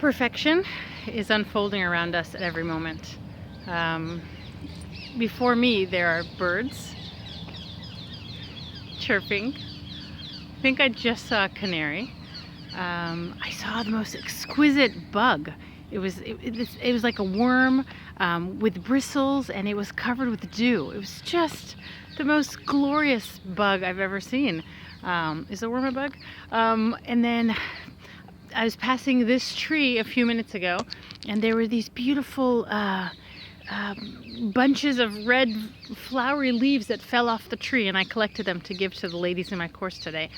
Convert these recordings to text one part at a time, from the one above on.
Perfection is unfolding around us at every moment. Before me, there are birds chirping. I think I just saw a canary. I saw the most exquisite bug. It was like a worm with bristles, and it was covered with dew. It was just the most glorious bug I've ever seen. Is a worm a bug? And then I was passing this tree a few minutes ago, and there were these beautiful bunches of red flowery leaves that fell off the tree, and I collected them to give to the ladies in my course today.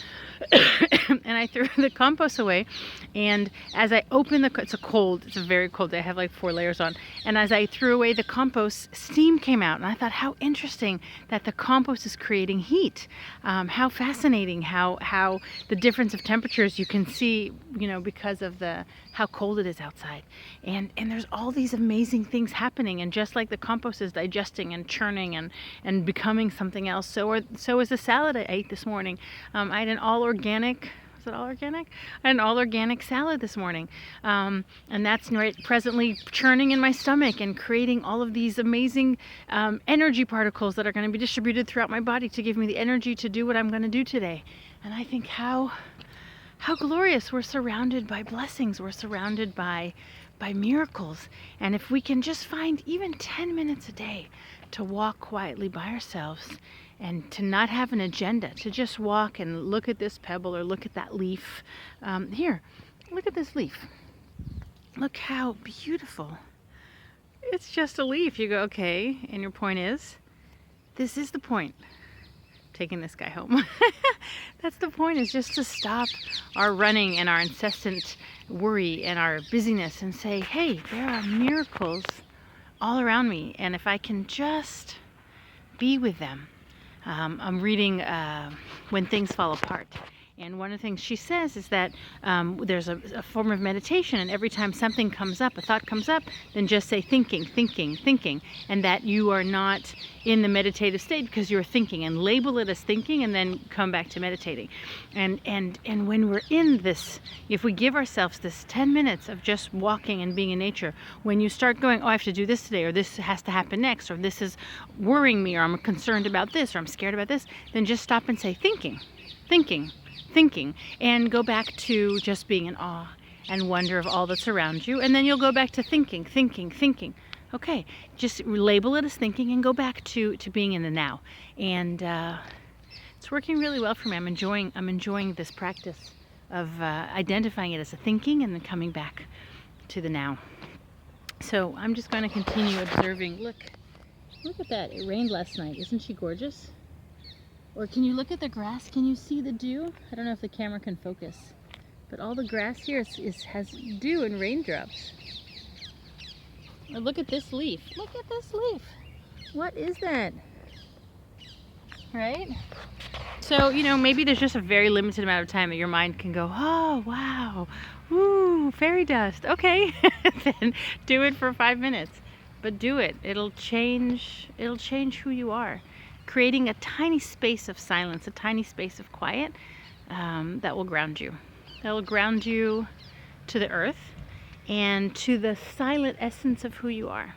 And I threw the compost away, and as I opened it's a very cold day, I have like 4 layers on, and as I threw away the compost, steam came out, and I thought, how interesting that the compost is creating heat. How fascinating how the difference of temperatures you can see, because of how cold it is outside, and there's all these amazing things happening, and just like the compost is digesting and churning and becoming something else, so is the salad I ate this morning. I had an all-organic, was it all-organic? I had an all-organic salad this morning, and that's right presently churning in my stomach and creating all of these amazing energy particles that are going to be distributed throughout my body to give me the energy to do what I'm going to do today. And I think how glorious. We're surrounded by blessings. We're surrounded by miracles. And if we can just find even 10 minutes a day to walk quietly by ourselves and to not have an agenda, to just walk and look at this pebble or look at that leaf. Here, look at this leaf. Look how beautiful. It's just a leaf. You go, okay, and your point is? This is the point. Taking this guy home. That's the point, is just to stop our running and our incessant worry and our busyness and say, hey, there are miracles all around me, and if I can just be with them. I'm reading When Things Fall Apart, and one of the things she says is that there's a form of meditation, and every time something comes up, a thought comes up, then just say thinking, thinking, thinking, and that you are not in the meditative state because you're thinking, and label it as thinking, and then come back to meditating. And when we're in this, if we give ourselves this 10 minutes of just walking and being in nature, when you start going, oh, I have to do this today, or this has to happen next, or this is worrying me, or I'm concerned about this, or I'm scared about this, then just stop and say thinking, thinking, thinking, and go back to just being in awe and wonder of all that's around you, and then you'll go back to thinking, thinking, thinking. Okay, just label it as thinking and go back to being in the now. And it's working really well for me. I'm enjoying this practice of identifying it as a thinking and then coming back to the now. So I'm just going to continue observing. Look at that. It rained last night. Isn't she gorgeous? Or can you look at the grass? Can you see the dew? I don't know if the camera can focus, but all the grass here has dew and raindrops. Or look at this leaf. Look at this leaf. What is that? Right? So, maybe there's just a very limited amount of time that your mind can go, oh, wow, woo, fairy dust. Okay, then do it for 5 minutes. But do it. It'll change who you are. Creating a tiny space of silence, a tiny space of quiet, that will ground you. That will ground you to the earth and to the silent essence of who you are.